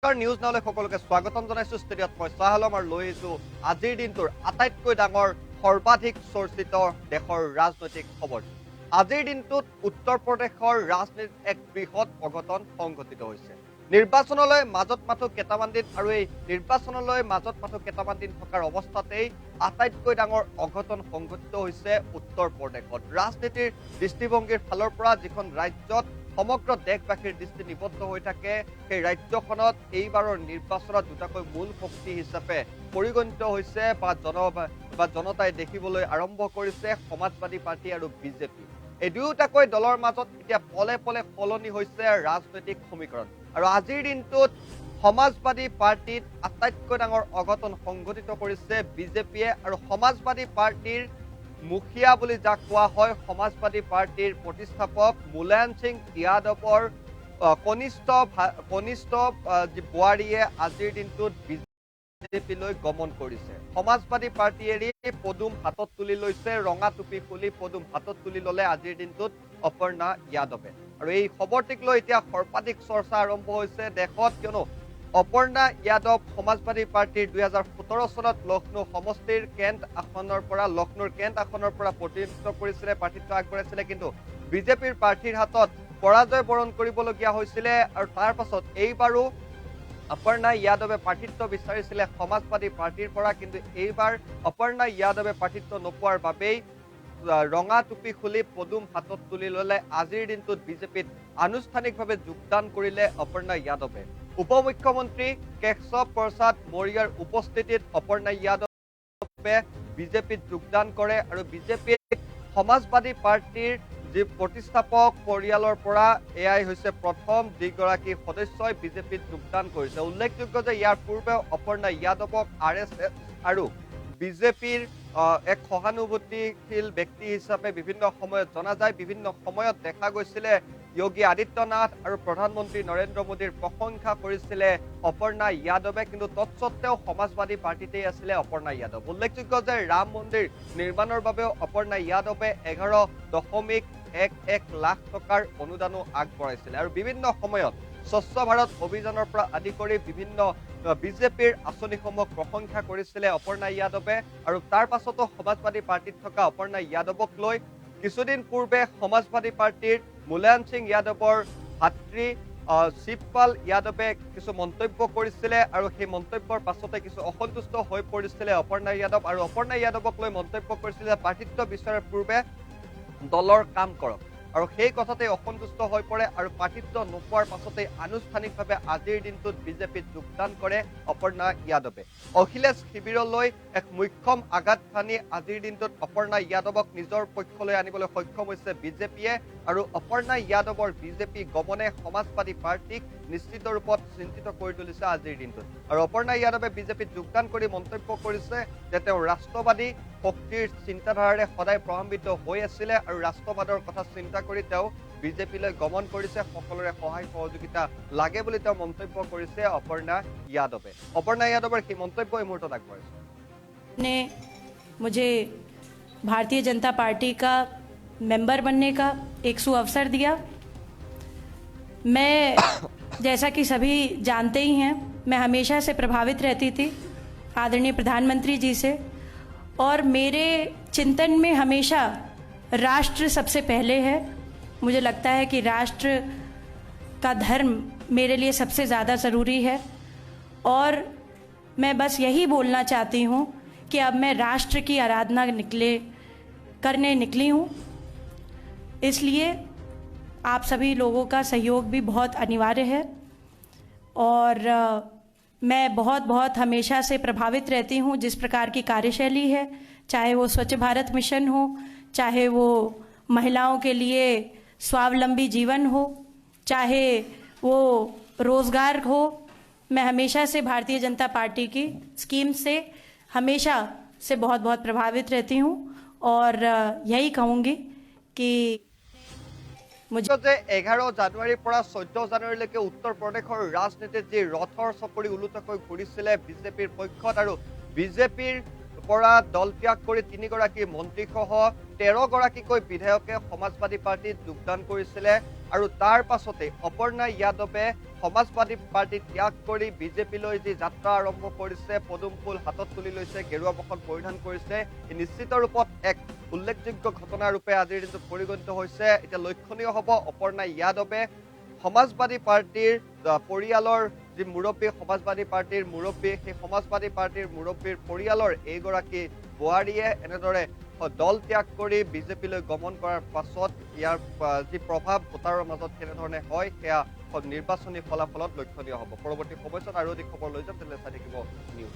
News নাওলৈ সকলোকে স্বাগতম জনাইছো। ষ্টুডিঅ'ত মই শ্বাহ আলম আৰু লৈ আহিছো আজিৰ দিনটোৰ আটাইতকৈ ডাঙৰ সৰ্বাধিক চৰ্চিত দেশৰ ৰাজনৈতিক খবৰ। আজিৰ দিনটোত উত্তৰ প্ৰদেশৰ ৰাজনীতিত এক বৃহৎ অঘটন সংঘটিত হৈছে। নিৰ্বাচনলৈ মাজত মাথো কেইটামান দিন আৰু এই নিৰ্বাচনলৈ মাজত মাথো কেইটামান দিন থকাৰ অৱস্থাতেই আটাইতকৈ ডাঙৰ অঘটন সংঘটিত হৈছে উত্তৰ প্ৰদেশত। ৰাজনীতিৰ দৃষ্টিভংগীৰ ফালৰ পৰা যিখন ৰাজ্যত সমগ্ৰ দেশবাসীৰ দৃষ্টি নিবদ্ধ হৈ থাকে, সেই ৰাজ্যখনত এইবাৰৰ নিৰ্বাচনত দুটাকৈ মূল শক্তি হিচাপে পৰিগণিত হৈছে বা জনতাই দেখিবলৈ আৰম্ভ কৰিছে সমাজবাদী পাৰ্টি আৰু বিজেপি। এই দুয়োটাকৈ দলৰ মাজত এতিয়া পলে পলে সলনি হৈছে ৰাজনৈতিক সমীকৰণ। আৰু আজিৰ দিনটোত সমাজবাদী পাৰ্টিত আটাইতকৈ ডাঙৰ অঘটন সংঘটিত কৰিছে বিজেপিয়ে। আৰু সমাজবাদী পাৰ্টিৰ মুখিয়া বুলি যাক কোৱা হয়, সমাজবাদী পাৰ্টিৰ প্ৰতিষ্ঠাপক মুলায়ম সিং যাদৱৰ কনিষ্ঠ বোৱাৰীয়ে আজিৰ দিনটোত বিজেপিলৈ গমন কৰিছে। সমাজবাদী পাৰ্টি এৰি পদুম হাতত তুলি লৈছে, ৰঙা টুপি খুলি পদুম হাতত তুলি ললে আজিৰ দিনটোত অপৰ্ণা যাদৱে। আৰু এই খবৰটিক লৈ এতিয়া সৰ্বাধিক চৰ্চা আৰম্ভ হৈছে দেশত, কিয়নো অপৰ্ণা যাদৱ সমাজবাদী পাৰ্টিৰ 2017 চনত লক্ষ্ণৌ সমষ্টিৰ লক্ষ্ণৌৰ কেণ্ট আসনৰ পৰা প্ৰতিনিধিত্ব কৰিছিলে, প্ৰাৰ্থিত্ব আগবঢ়াইছিলে, কিন্তু বিজেপিৰ প্ৰাৰ্থীৰ হাতত পৰাজয় বৰণ কৰিবলগীয়া হৈছিলে। আৰু তাৰ পাছত এইবাৰো অপৰ্ণা যাদৱে প্ৰাৰ্থিত্ব বিচাৰিছিলে সমাজবাদী পাৰ্টিৰ পৰা, কিন্তু এইবাৰ অপৰ্ণা যাদৱে প্ৰাৰ্থিত্ব নোপোৱাৰ বাবেই ৰঙা টুপি খুলি পদুম হাতত তুলি ললে। আজিৰ দিনটোত বিজেপিত আনুষ্ঠানিকভাৱে যোগদান কৰিলে অপৰ্ণা যাদৱে। উপ মুখ্যমন্ত্ৰী কেশৱ প্ৰসাদ মৌৰ্যৰ উপস্থিতিত অপৰ্ণা যাদৱে বিজেপিত যোগদান কৰে। আৰু বিজেপিৰ সমাজবাদী পাৰ্টিৰ যি প্ৰতিষ্ঠাপক পৰিয়ালৰ পৰা এয়াই হৈছে প্ৰথম যিগৰাকী সদস্যই বিজেপিত যোগদান কৰিছে। উল্লেখযোগ্য যে ইয়াৰ পূৰ্বে অপৰ্ণা যাদৱক RSS আৰু বিজেপিৰ এক সহানুভূতিশীল ব্যক্তি হিচাপে বিভিন্ন সময়ত জনা যায়। বিভিন্ন সময়ত দেখা গৈছিলে যোগী আদিত্যনাথ আৰু প্ৰধানমন্ত্ৰী নৰেন্দ্ৰ মোদীৰ প্ৰশংসা কৰিছিলে অপৰ্ণা যাদৱে, কিন্তু তৎসত্ত্বেও সমাজবাদী পাৰ্টিতেই আছিলে অপৰ্ণা যাদৱ। উল্লেখযোগ্য যে ৰাম মন্দিৰ নিৰ্মাণৰ বাবেও অপৰ্ণা যাদৱে 11.11 লাখ টকাৰ অনুদানো আগবঢ়াইছিলে। আৰু বিভিন্ন সময়ত স্বচ্ছ ভাৰত অভিযানৰ পৰা আদি কৰি বিভিন্ন বিজেপিৰ আঁচনিসমূহক প্ৰশংসা কৰিছিলে অপৰ্ণা যাদৱে। আৰু তাৰ পাছতো সমাজবাদী পাৰ্টিত থকা অপৰ্ণা যাদৱক লৈ কিছুদিন পূৰ্বে সমাজবাদী পাৰ্টিৰ মুলায়ম সিং যাদৱৰ ভাতৃ শিৱপাল যাদৱে কিছু মন্তব্য কৰিছিলে, আৰু সেই মন্তব্যৰ পাছতে কিছু অসন্তুষ্ট হৈ পৰিছিলে অপৰ্ণা যাদৱ। আৰু অপৰ্ণা যাদৱক লৈ মন্তব্য কৰিছিলে প্ৰাৰ্থিত্ব বিচৰাৰ পূৰ্বে দলৰ কাম কৰক, আৰু সেই কথাতে অসন্তুষ্ট হৈ পৰে। আৰু প্ৰাৰ্থিত্ব নোপোৱাৰ পাছতে আনুষ্ঠানিকভাৱে আজিৰ দিনটোত বিজেপিত যোগদান কৰে অপৰ্ণা যাদৱে। অখিলেশ শিবিৰলৈ এক মুখ্যম আঘাত সানি আজিৰ দিনটোত অপৰ্ণা যাদৱক নিজৰ পক্ষলৈ আনিবলৈ সক্ষম হৈছে বিজেপিয়ে। আৰু অপৰ্ণা যাদৱৰ বিজেপি গমনে সমাজবাদী পাৰ্টিক নিশ্চিত ৰূপত চিন্তিত কৰি তুলিছে আজিৰ দিনটোত। আৰু অপৰ্ণা যাদৱে বিজেপিত যোগদান কৰি মন্তব্য কৰিছে যে তেওঁ ৰাষ্ট্ৰবাদী শক্তিৰ চিন্তাধাৰাৰে সদায় প্ৰভাৱিত হৈ আছিলে, আৰু ৰাষ্ট্ৰবাদৰ কথা চিন্তা কৰি তেওঁ বিজেপিলৈ গমন কৰিছে। সকলোৰে সহায় সহযোগিতা লাগে বুলি তেওঁ মন্তব্য কৰিছে অপৰ্ণা যাদৱে। অপৰ্ণা যাদৱৰ সেই মন্তব্য এই মুহূৰ্তত আগবঢ়াইছে। ने मुझे भारतीय जनता पार्टी का मेंबर बनने का एक सुअवसर दिया। मैं जैसा कि सभी जानते ही हैं, मैं हमेशा से प्रभावित रहती थी आदरणीय प्रधानमंत्री जी से, और मेरे चिंतन में हमेशा राष्ट्र सबसे पहले है। मुझे लगता है कि राष्ट्र का धर्म मेरे लिए सबसे ज़्यादा ज़रूरी है, और मैं बस यही बोलना चाहती हूँ कि अब मैं राष्ट्र की आराधना करने निकली हूँ। इसलिए आप सभी लोगों का सहयोग भी बहुत अनिवार्य है, और मैं बहुत हमेशा से प्रभावित रहती हूँ जिस प्रकार की कार्यशैली है, चाहे वो स्वच्छ भारत मिशन हो, चाहे वो महिलाओं के लिए स्वावलंबी जीवन हो, चाहे वो रोज़गार हो। मैं हमेशा से भारतीय जनता पार्टी की स्कीम से हमेशा से बहुत प्रभावित रहती हूँ, और यही कहूँगी कि যে 11 জানুৱাৰীৰ পৰা 14 জানুৱাৰীলৈকে উত্তৰ প্ৰদেশৰ ৰাজনীতিত যি ৰথৰ চকৰি ওলোটাকৈ ঘূৰিছিলে বিজেপিৰ পক্ষত, আৰু বিজেপিৰ পৰা দল ত্যাগ কৰি 3 গৰাকী মন্ত্ৰীসহ 13 গৰাকীকৈ বিধায়কে সমাজবাদী পাৰ্টিত যোগদান কৰিছিলে। আৰু তাৰ পাছতে অপৰ্ণা যাদৱে সমাজবাদী পাৰ্টি ত্যাগ কৰি বিজেপিলৈ যি যাত্ৰা আৰম্ভ কৰিছে, পদুম ফুল হাতত তুলি লৈছে, গেৰুৱা বসন পৰিধান কৰিছে, ই নিশ্চিত ৰূপত এক উল্লেখযোগ্য ঘটনা ৰূপে আজিৰ দিনটোত পৰিগণিত হৈছে। এতিয়া লক্ষণীয় হ'ব অপৰ্ণা যাদৱে সমাজবাদী পাৰ্টিৰ পৰিয়ালৰ যি মুৰব্বী, সমাজবাদী পাৰ্টিৰ মুৰব্বী, সেই সমাজবাদী পাৰ্টিৰ মুৰব্বীৰ পৰিয়ালৰ এইগৰাকী বোৱাৰীয়ে এনেদৰে দল ত্যাগ কৰি বিজেপিলৈ গমন কৰাৰ পাছত ইয়াৰ যি প্ৰভাৱ ভোটাৰৰ মাজত কেনেধৰণে হয় সেয়া নিৰ্বাচনী ফলাফলত লক্ষণীয় হ'ব। পৰৱৰ্তী সময়ছোৱাত আৰু অধিক খবৰ লৈ যাম, তেনেহ'লে চাই থাকিব নিউজ।